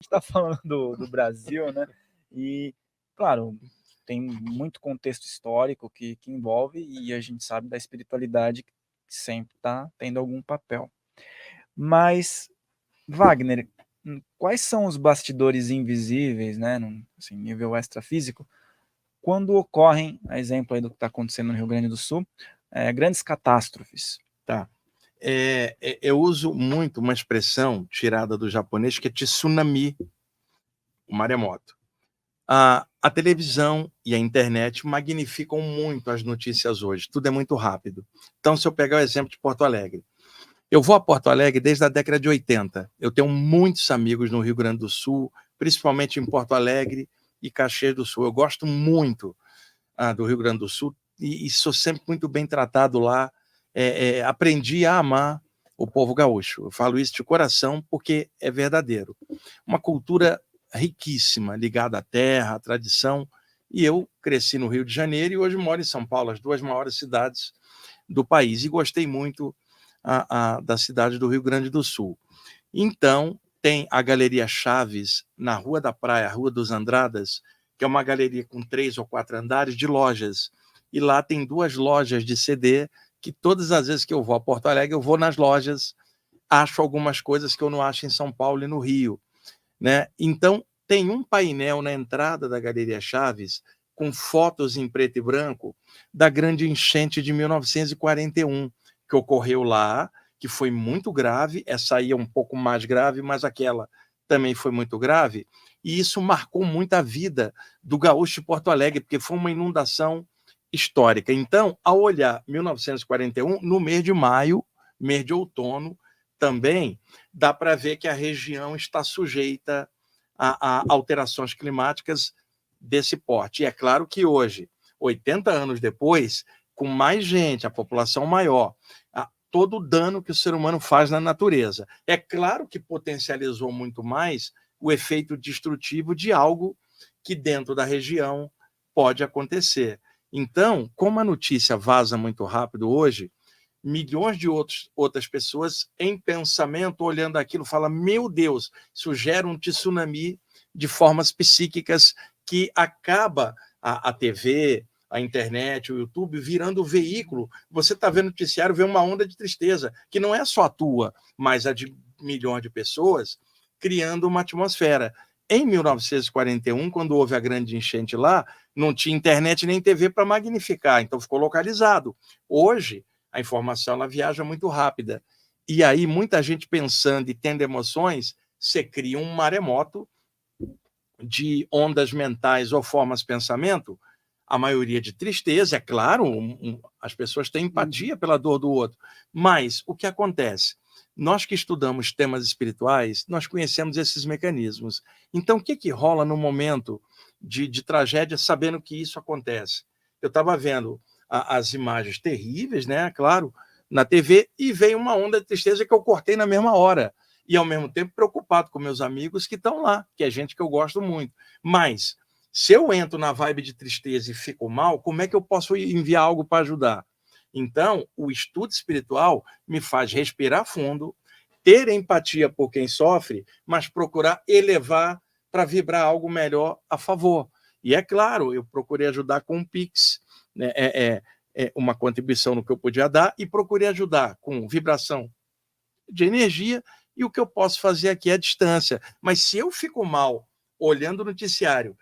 gente está falando do Brasil, né? E, claro, tem muito contexto histórico que envolve e a gente sabe da espiritualidade que sempre está tendo algum papel. Mas, Wagner, quais são os bastidores invisíveis, né, num assim, nível extrafísico, quando ocorrem, a exemplo aí do que está acontecendo no Rio Grande do Sul, grandes catástrofes? Tá. Eu uso muito uma expressão tirada do japonês que é tsunami, o maremoto. A televisão e a internet magnificam muito as notícias hoje, tudo é muito rápido. Então, se eu pegar o exemplo de Porto Alegre, eu vou a Porto Alegre desde a década de 80. Eu tenho muitos amigos no Rio Grande do Sul, principalmente em Porto Alegre e Caxias do Sul. Eu gosto muito do Rio Grande do Sul e sou sempre muito bem tratado lá. Aprendi a amar o povo gaúcho. Eu falo isso de coração porque é verdadeiro. Uma cultura riquíssima, ligada à terra, à tradição. E eu cresci no Rio de Janeiro e hoje moro em São Paulo, as duas maiores cidades do país. E gostei muito da cidade do Rio Grande do Sul. Então, tem a Galeria Chaves, na Rua da Praia, Rua dos Andradas, que é uma galeria com 3 ou 4 andares de lojas. E lá tem 2 lojas de CD, que todas as vezes que eu vou a Porto Alegre, eu vou nas lojas, acho algumas coisas que eu não acho em São Paulo e no Rio, né? Então, tem um painel na entrada da Galeria Chaves com fotos em preto e branco da grande enchente de 1941, que ocorreu lá, que foi muito grave. Essa aí é um pouco mais grave, mas aquela também foi muito grave, e isso marcou muito a vida do gaúcho de Porto Alegre, porque foi uma inundação histórica. Então, ao olhar 1941, no mês de maio, mês de outono, também dá para ver que a região está sujeita a alterações climáticas desse porte. E é claro que hoje, 80 anos depois, com mais gente, a população maior, todo o dano que o ser humano faz na natureza. É claro que potencializou muito mais o efeito destrutivo de algo que dentro da região pode acontecer. Então, como a notícia vaza muito rápido hoje, milhões de outras pessoas em pensamento, olhando aquilo, falam: meu Deus, isso gera um tsunami de formas psíquicas que acaba a TV, a internet, o YouTube, virando o veículo. Você está vendo o noticiário, vê uma onda de tristeza, que não é só a tua, mas a de milhões de pessoas, criando uma atmosfera. Em 1941, quando houve a grande enchente lá, não tinha internet nem TV para magnificar, então ficou localizado. Hoje, a informação ela viaja muito rápida. E aí, muita gente pensando e tendo emoções, você cria um maremoto de ondas mentais ou formas de pensamento, a maioria de tristeza, é claro, as pessoas têm empatia pela dor do outro, mas o que acontece? Nós que estudamos temas espirituais, nós conhecemos esses mecanismos. Então, o que rola no momento de tragédia, sabendo que isso acontece? Eu estava vendo as imagens terríveis, né? Claro, na TV, e veio uma onda de tristeza que eu cortei na mesma hora. E, ao mesmo tempo, preocupado com meus amigos que estão lá, que é gente que eu gosto muito. Mas, se eu entro na vibe de tristeza e fico mal, como é que eu posso enviar algo para ajudar? Então, o estudo espiritual me faz respirar fundo, ter empatia por quem sofre, mas procurar elevar para vibrar algo melhor a favor. E é claro, eu procurei ajudar com um Pix, né? Uma contribuição no que eu podia dar, e procurei ajudar com vibração de energia, e o que eu posso fazer aqui é a distância. Mas se eu fico mal olhando o noticiário,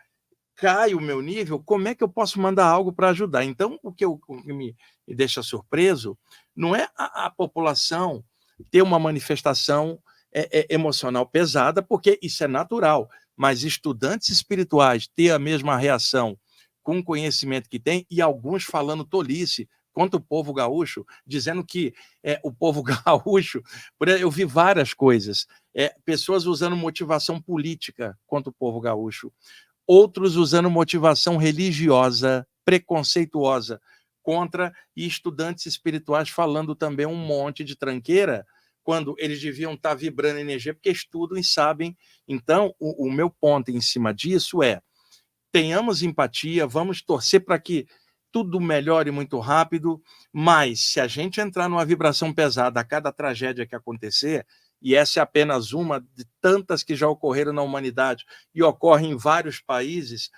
cai o meu nível, como é que eu posso mandar algo para ajudar? Então, o que me deixa surpreso não é a população ter uma manifestação emocional pesada, porque isso é natural, mas estudantes espirituais ter a mesma reação com o conhecimento que tem, e alguns falando tolice contra o povo gaúcho, dizendo que o povo gaúcho... Eu vi várias coisas, pessoas usando motivação política contra o povo gaúcho, outros usando motivação religiosa, preconceituosa contra, e estudantes espirituais falando também um monte de tranqueira, quando eles deviam estar vibrando energia, porque estudam e sabem. Então, o meu ponto em cima disso é: tenhamos empatia, vamos torcer para que tudo melhore muito rápido, mas se a gente entrar numa vibração pesada a cada tragédia que acontecer, e essa é apenas uma de tantas que já ocorreram na humanidade e ocorrem em vários países,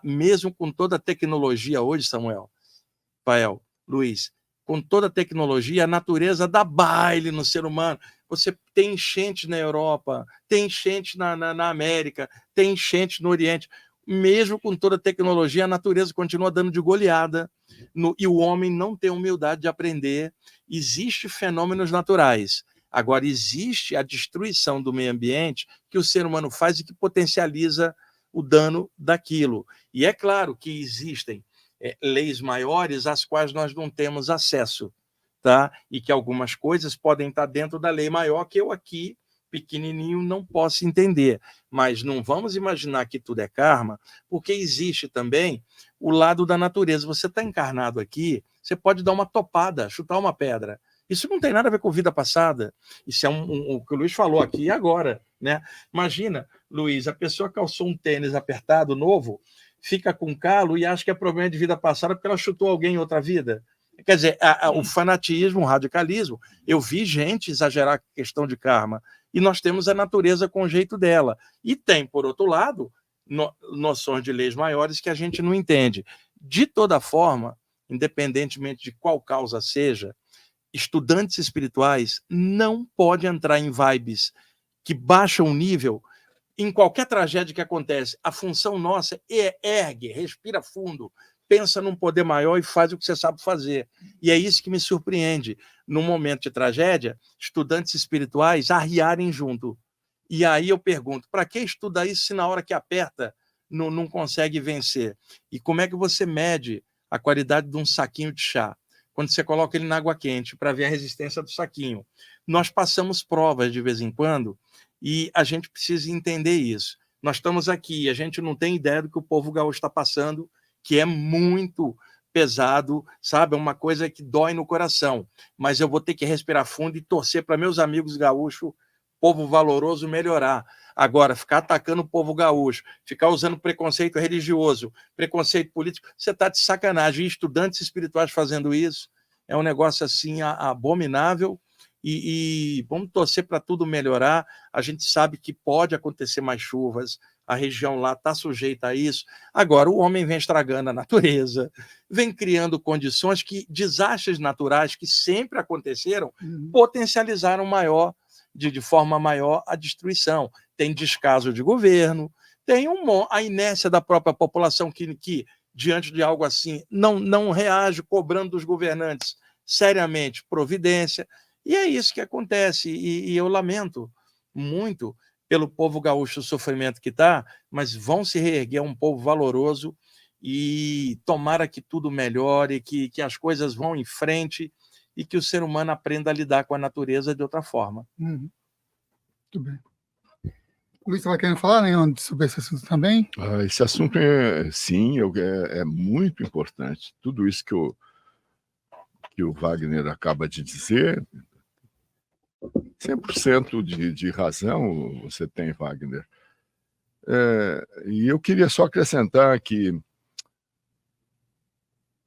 mesmo com toda a tecnologia hoje, Samuel, Rafael, Luiz, com toda a tecnologia, a natureza dá baile no ser humano. Você tem enchente na Europa, tem enchente na América, tem enchente no Oriente. Mesmo com toda a tecnologia, a natureza continua dando de goleada e o homem não tem humildade de aprender. Existem fenômenos naturais. Agora, existe a destruição do meio ambiente que o ser humano faz e que potencializa o dano daquilo. E é claro que existem leis maiores às quais nós não temos acesso, tá? E que algumas coisas podem estar dentro da lei maior que eu aqui, pequenininho, não posso entender. Mas não vamos imaginar que tudo é karma, porque existe também o lado da natureza. Você está encarnado aqui, você pode dar uma topada, chutar uma pedra. Isso não tem nada a ver com vida passada. Isso é o que o Luiz falou aqui agora, né? Imagina, Luiz, a pessoa calçou um tênis apertado, novo, fica com calo e acha que é problema de vida passada porque ela chutou alguém em outra vida. Quer dizer, o fanatismo, o radicalismo, eu vi gente exagerar a questão de karma, e nós temos a natureza com o jeito dela. E tem, por outro lado, noções de leis maiores que a gente não entende. De toda forma, independentemente de qual causa seja, estudantes espirituais não podem entrar em vibes que baixam o nível. Em qualquer tragédia que acontece, a função nossa é ergue, respira fundo, pensa num poder maior e faz o que você sabe fazer. E é isso que me surpreende. Num momento de tragédia, estudantes espirituais arriarem junto. E aí eu pergunto, para que estudar isso se na hora que aperta não consegue vencer? E como é que você mede a qualidade de um saquinho de chá? Quando você coloca ele na água quente para ver a resistência do saquinho. Nós passamos provas de vez em quando, e a gente precisa entender isso. Nós estamos aqui, a gente não tem ideia do que o povo gaúcho está passando, que é muito pesado, sabe? É uma coisa que dói no coração. Mas eu vou ter que respirar fundo e torcer para meus amigos gaúchos, povo valoroso, melhorar. Agora, ficar atacando o povo gaúcho, ficar usando preconceito religioso, preconceito político, você está de sacanagem. E estudantes espirituais fazendo isso é um negócio assim abominável. E vamos torcer para tudo melhorar. A gente sabe que pode acontecer mais chuvas, a região lá está sujeita a isso. Agora, o homem vem estragando a natureza, vem criando condições que desastres naturais que sempre aconteceram potencializaram de forma maior a destruição. Tem descaso de governo, tem a inércia da própria população que diante de algo assim, não reage cobrando dos governantes seriamente providência. E é isso que acontece, e eu lamento muito pelo povo gaúcho o sofrimento que está, mas vão se reerguer um povo valoroso e tomara que tudo melhore, que as coisas vão em frente e que o ser humano aprenda a lidar com a natureza de outra forma. Muito bem. O Luiz estava querendo falar, né, sobre esse assunto também? Esse assunto, sim, é muito importante. Tudo isso que o Wagner acaba de dizer, 100% de razão você tem, Wagner. E eu queria só acrescentar que,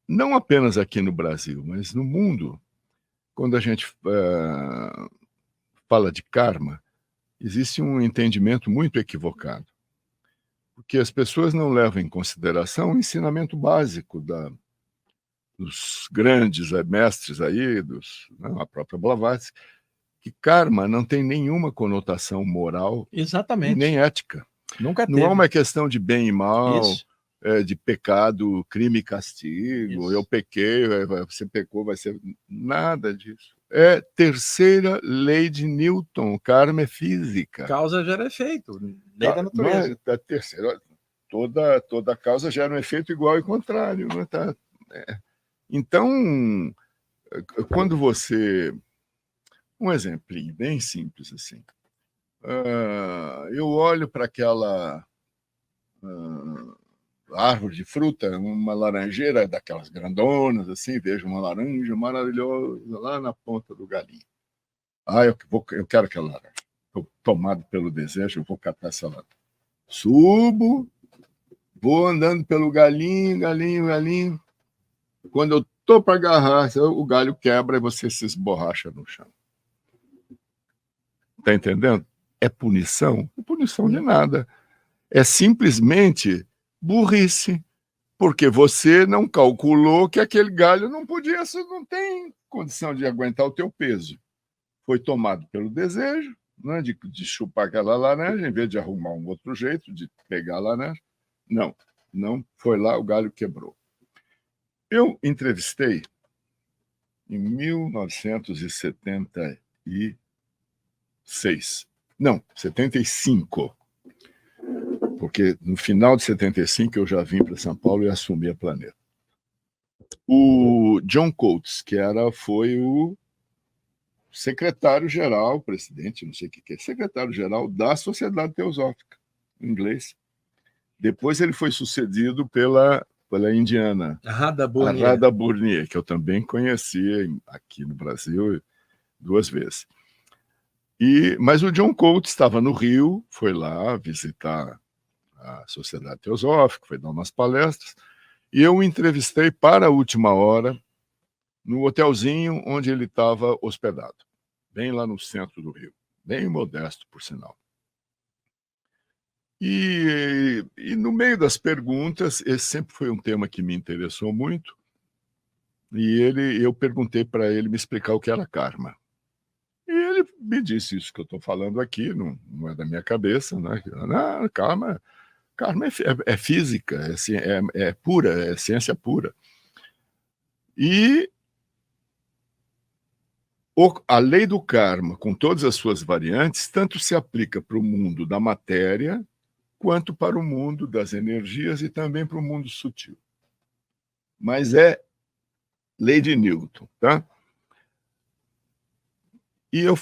não apenas aqui no Brasil, mas no mundo, quando a gente fala de karma, existe um entendimento muito equivocado. Porque as pessoas não levam em consideração o ensinamento básico dos grandes mestres aí, a própria Blavatsky, que karma não tem nenhuma conotação moral. Exatamente. E nem ética. Nunca teve. Não é uma questão de bem e mal, Isso. de pecado, crime e castigo. Isso. Eu pequei, você pecou, vai ser... Nada disso. É terceira lei de Newton. Karma é física. Causa gera efeito. Lei da natureza. A terceira, toda causa gera um efeito igual e contrário. Não tá? Então, quando você... Um exemplinho bem simples assim. Eu olho para aquela árvore de fruta, uma laranjeira daquelas grandonas, assim, vejo uma laranja maravilhosa lá na ponta do galinho. Eu quero aquela laranja. Estou tomado pelo desejo, eu vou catar essa laranja. Subo, vou andando pelo galinho. Quando eu estou para agarrar, o galho quebra e você se esborracha no chão. Está entendendo? É punição? Não é punição de nada. É simplesmente burrice, porque você não calculou que aquele galho não podia, você não tem condição de aguentar o teu peso. Foi tomado pelo desejo, né, de chupar aquela laranja, em vez de arrumar um outro jeito de pegar a laranja. Não foi lá, o galho quebrou. Eu entrevistei, em 1976, não, 75, porque no final de 75 eu já vim para São Paulo e assumi a Planeta. O John Coates, que foi o secretário-geral, presidente, não sei o que é, secretário-geral da Sociedade Teosófica, em inglês. Depois ele foi sucedido pela indiana, Radha a Burnier. Radha Burnier, que eu também conheci aqui no Brasil 2 vezes. Mas o John Coates estava no Rio, foi lá visitar a Sociedade Teosófica, foi dar umas palestras, e eu o entrevistei para a última hora no hotelzinho onde ele estava hospedado, bem lá no centro do Rio, bem modesto, por sinal. E no meio das perguntas, esse sempre foi um tema que me interessou muito, e eu perguntei para ele me explicar o que era karma. E ele me disse isso que eu estou falando aqui, não é da minha cabeça, né? Não, karma é física, é pura, é ciência pura. E a lei do karma, com todas as suas variantes, tanto se aplica para o mundo da matéria, quanto para o mundo das energias e também para o mundo sutil. Mas é lei de Newton, tá? E eu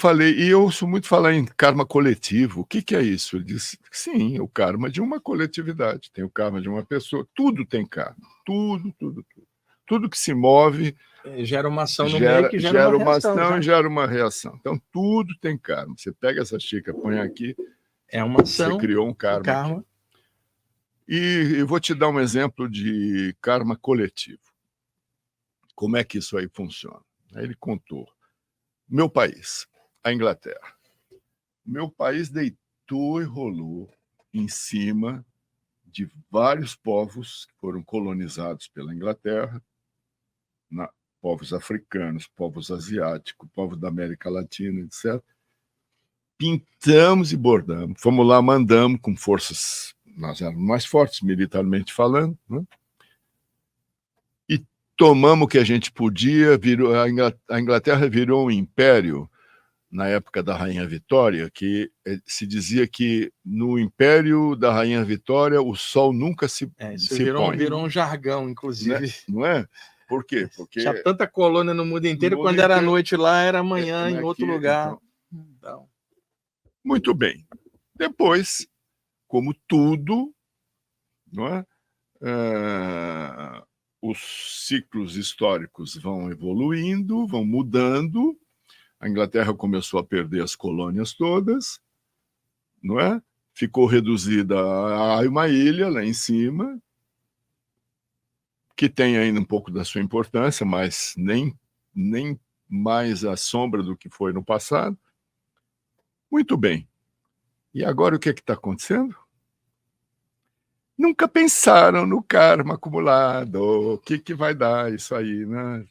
ouço muito falar em karma coletivo. O que é isso? Ele disse, sim, o karma de uma coletividade, tem o karma de uma pessoa, tudo tem karma, tudo. Tudo que se move gera uma ação no meio que gera uma reação. E gera uma reação. Então, tudo tem karma. Você pega essa xícara, põe aqui, é uma ação, você criou um karma. E eu vou te dar um exemplo de karma coletivo. Como é que isso aí funciona? Aí ele contou. Meu país, a Inglaterra. Meu país deitou e rolou em cima de vários povos que foram colonizados pela Inglaterra, povos africanos, povos asiáticos, povos da América Latina, etc. Pintamos e bordamos. Fomos lá, mandamos com forças, nós éramos mais fortes militarmente falando, né? E tomamos o que a gente podia. A Inglaterra virou um império na época da Rainha Vitória, que se dizia que no império da Rainha Vitória o sol nunca se põe. Virou um jargão, inclusive. Não é? Por quê? Porque tinha tanta colônia no mundo inteiro, quando era noite lá, era amanhã em outro lugar. Então. Muito bem. Depois, como tudo, não é? Os ciclos históricos vão evoluindo, vão mudando. A Inglaterra começou a perder as colônias todas, não é? Ficou reduzida a uma ilha lá em cima, que tem ainda um pouco da sua importância, mas nem mais a sombra do que foi no passado. Muito bem. E agora o que está acontecendo? Nunca pensaram no karma acumulado, o que vai dar isso aí, né?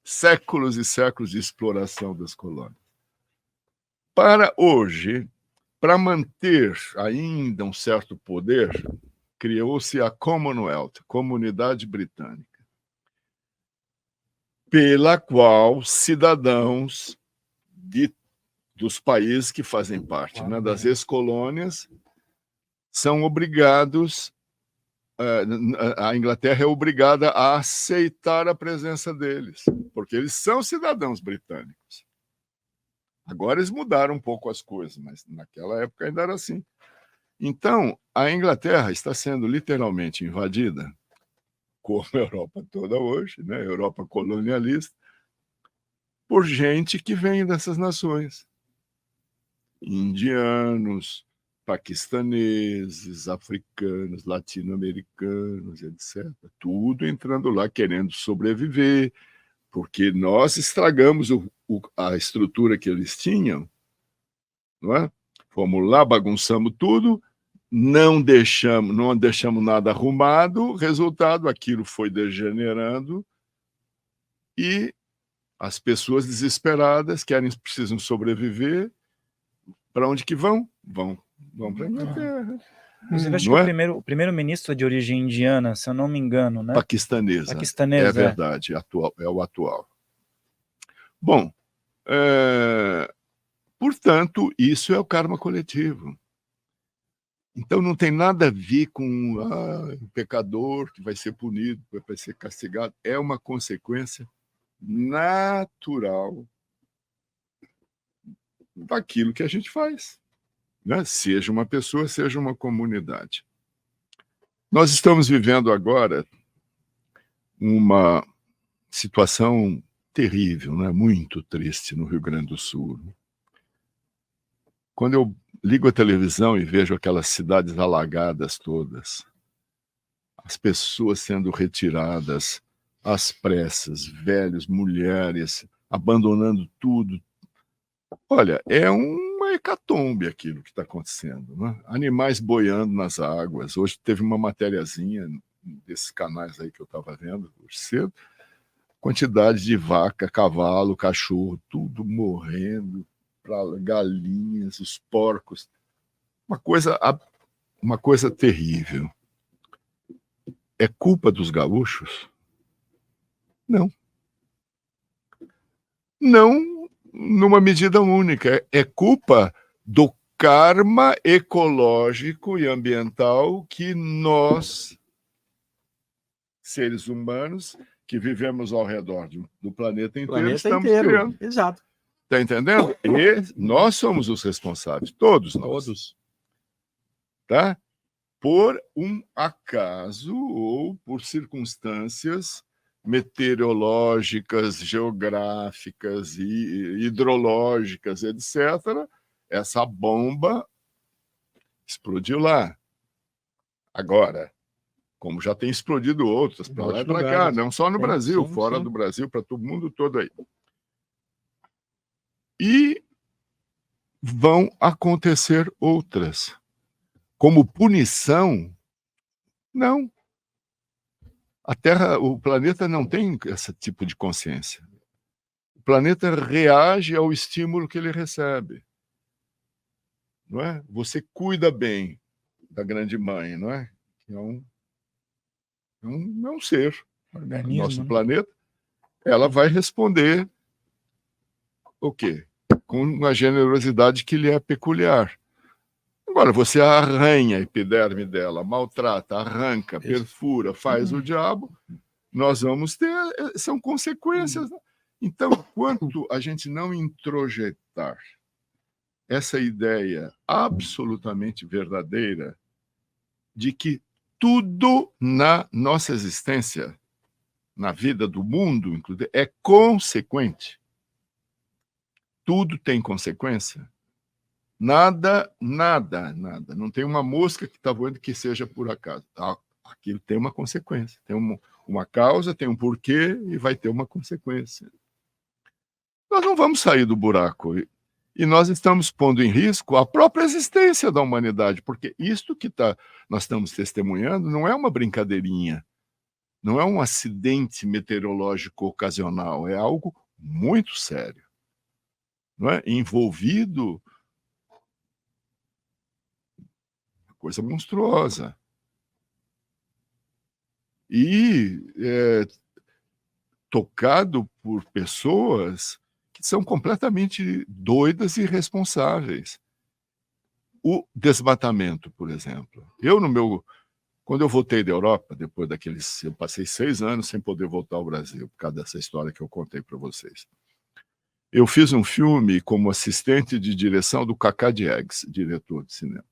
Séculos e séculos de exploração das colônias. Para hoje, para manter ainda um certo poder, criou-se a Commonwealth, Comunidade Britânica, pela qual cidadãos dos países que fazem parte, né, das ex-colônias são obrigados, a Inglaterra é obrigada a aceitar a presença deles, porque eles são cidadãos britânicos. Agora eles mudaram um pouco as coisas, mas naquela época ainda era assim. Então, a Inglaterra está sendo literalmente invadida, como a Europa toda hoje, né? Europa colonialista, por gente que vem dessas nações. Indianos, paquistaneses, africanos, latino-americanos, etc. Tudo entrando lá querendo sobreviver, porque nós estragamos a estrutura que eles tinham não é? Fomos lá, bagunçamos tudo, não deixamos nada arrumado, resultado, aquilo foi degenerando e as pessoas desesperadas precisam sobreviver. Para onde que vão? Vão para a Inglaterra. Inclusive, acho Não que é? o primeiro-ministro é de origem indiana, se eu não me engano, né? Paquistanesa. Paquistanesa, É verdade, é o atual. Bom, portanto, isso é o karma coletivo. Então, não tem nada a ver com o pecador que vai ser punido, vai ser castigado. É uma consequência natural daquilo que a gente faz, né? Seja uma pessoa, seja uma comunidade. Nós estamos vivendo agora uma situação terrível, né? Muito triste no Rio Grande do Sul. Quando eu ligo a televisão e vejo aquelas cidades alagadas todas, as pessoas sendo retiradas às pressas, velhos, mulheres, abandonando tudo. Olha, é uma hecatombe aquilo que está acontecendo, né? Animais boiando nas águas. Hoje teve uma matériazinha desses canais aí que eu estava vendo hoje cedo, quantidade de vaca, cavalo, cachorro, tudo morrendo, galinhas, os porcos. Uma coisa terrível. É culpa dos gaúchos? Não. Não numa medida única. É culpa do karma ecológico e ambiental que nós, seres humanos, que vivemos ao redor do planeta inteiro, estamos criando. Exato. Está entendendo? E nós somos os responsáveis, todos nós. Todos. Tá? Por um acaso ou por circunstâncias meteorológicas, geográficas e hidrológicas, etc., essa bomba explodiu lá. Agora, como já tem explodido outras, para lá e para cá, não só no Brasil, fora do Brasil, para todo mundo todo aí. E vão acontecer outras. Como punição, não. A Terra, o planeta não tem esse tipo de consciência. O planeta reage ao estímulo que ele recebe. Não é? Você cuida bem da grande mãe, não é? É um ser. Organismo, Nosso né? planeta. Ela vai responder o quê? Com uma generosidade que lhe é peculiar. Agora, você arranha a epiderme dela, maltrata, arranca, perfura, faz o diabo, nós vamos ter... São consequências. Então, enquanto a gente não introjetar essa ideia absolutamente verdadeira de que tudo na nossa existência, na vida do mundo, inclusive, é consequente. Tudo tem consequência. Nada. Não tem uma mosca que está voando que seja por acaso. Aquilo tem uma consequência. Tem uma causa, tem um porquê e vai ter uma consequência. Nós não vamos sair do buraco. E nós estamos pondo em risco a própria existência da humanidade, porque isto que nós estamos testemunhando não é uma brincadeirinha, não é um acidente meteorológico ocasional, é algo muito sério, não é? Envolvido coisa monstruosa. E tocado por pessoas que são completamente doidas e irresponsáveis. O desmatamento, por exemplo. Quando eu voltei da Europa, depois eu passei 6 anos sem poder voltar ao Brasil, por causa dessa história que eu contei para vocês. Eu fiz um filme como assistente de direção do Cacá Diegues, diretor de cinema,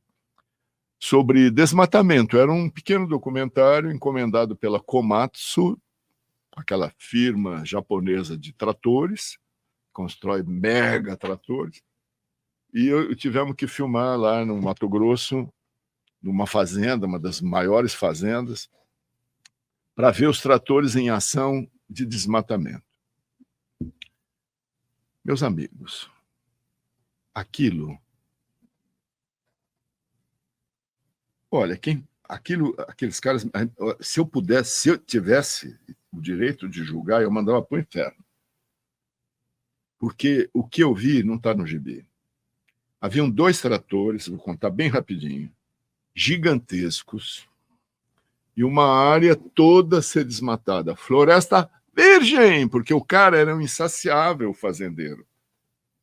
sobre desmatamento. Era um pequeno documentário encomendado pela Komatsu, aquela firma japonesa de tratores, constrói mega tratores, e tivemos que filmar lá no Mato Grosso, numa fazenda, uma das maiores fazendas, para ver os tratores em ação de desmatamento. Meus amigos, aquilo Olha, aqueles caras, se eu tivesse o direito de julgar, eu mandava para o inferno. Porque o que eu vi não está no gibi. Haviam 2 tratores, vou contar bem rapidinho, gigantescos, e uma área toda ser desmatada. Floresta virgem, porque o cara era um insaciável fazendeiro.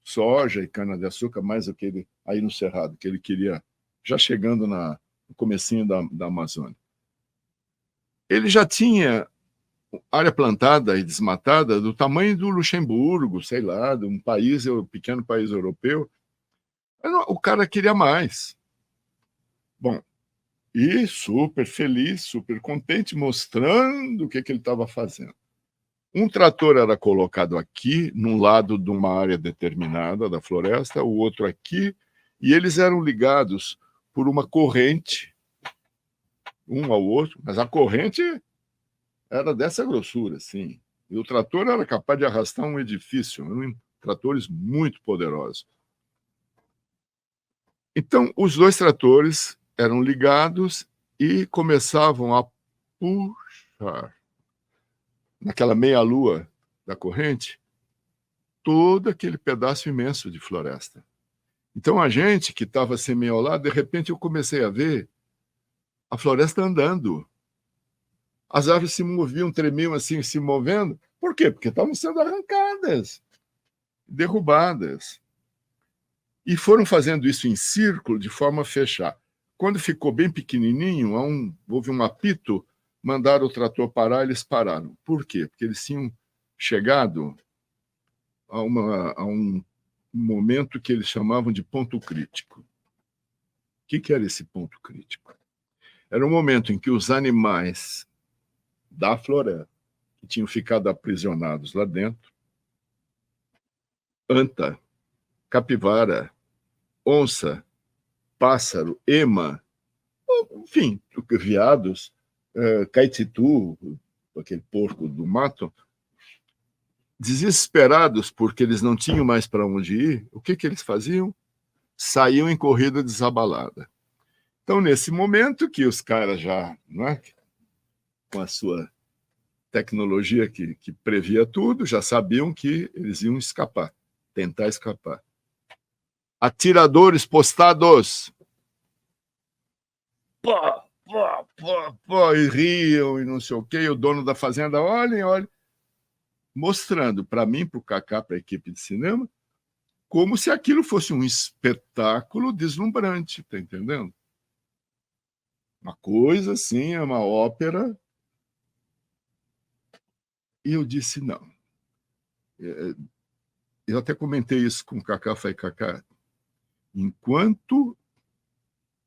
Soja e cana-de-açúcar, mais aquele aí no Cerrado, que ele queria, já chegando no comecinho da Amazônia. Ele já tinha área plantada e desmatada do tamanho do Luxemburgo, sei lá, de um pequeno país europeu. O cara queria mais. Bom, e super feliz, super contente, mostrando o que ele estava fazendo. Um trator era colocado aqui, num lado de uma área determinada da floresta, o outro aqui, e eles eram ligados por uma corrente, um ao outro, mas a corrente era dessa grossura, sim. E o trator era capaz de arrastar um edifício, eram tratores muito poderosos. Então, os 2 tratores eram ligados e começavam a puxar, naquela meia-lua da corrente, todo aquele pedaço imenso de floresta. Então, a gente que estava assim meio ao lado, de repente eu comecei a ver a floresta andando. As árvores se moviam, tremiam assim, se movendo. Por quê? Porque estavam sendo arrancadas, derrubadas. E foram fazendo isso em círculo, de forma a fechar. Quando ficou bem pequenininho, houve um apito, mandaram o trator parar, eles pararam. Por quê? Porque eles tinham chegado a um momento que eles chamavam de ponto crítico. O que era esse ponto crítico? Era um momento em que os animais da floresta, que tinham ficado aprisionados lá dentro, anta, capivara, onça, pássaro, ema, enfim, veados, caititu, aquele porco do mato, desesperados porque eles não tinham mais para onde ir, o que eles faziam? Saíam em corrida desabalada. Então, nesse momento que os caras já, não é, com a sua tecnologia que previa tudo, já sabiam que eles iam escapar, tentar escapar. Atiradores postados. Pô, e riam e não sei o quê. E o dono da fazenda, olhem, mostrando para mim, para o Kaká, para a equipe de cinema, como se aquilo fosse um espetáculo deslumbrante, tá entendendo? Uma coisa assim, é uma ópera. E eu disse, não. Eu até comentei isso com o Kaká, falei, Kaká, enquanto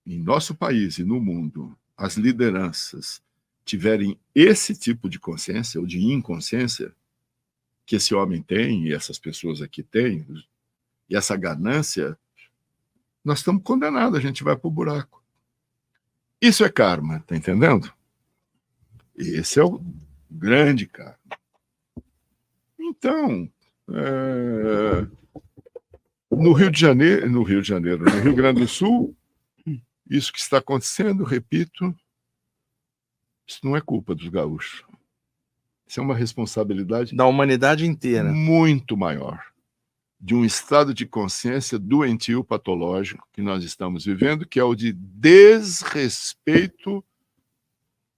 em nosso país e no mundo as lideranças tiverem esse tipo de consciência ou de inconsciência que esse homem tem e essas pessoas aqui têm, e essa ganância, nós estamos condenados, a gente vai para o buraco. Isso é karma, tá entendendo? Esse é o grande karma. Então, no Rio Grande do Sul, isso que está acontecendo, repito, isso não é culpa dos gaúchos. Isso é uma responsabilidade Da humanidade inteira. muito maior, de um estado de consciência doentio, patológico que nós estamos vivendo, que é o de desrespeito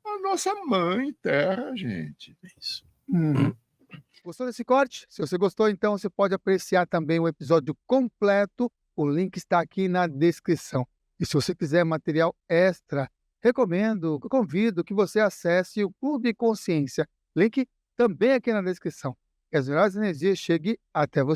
à nossa mãe terra, gente. É isso. Gostou desse corte? Se você gostou, então você pode apreciar também o episódio completo. O link está aqui na descrição. E se você quiser material extra, convido que você acesse o Clube Consciência. Link também aqui na descrição. Que as melhores energias cheguem até você.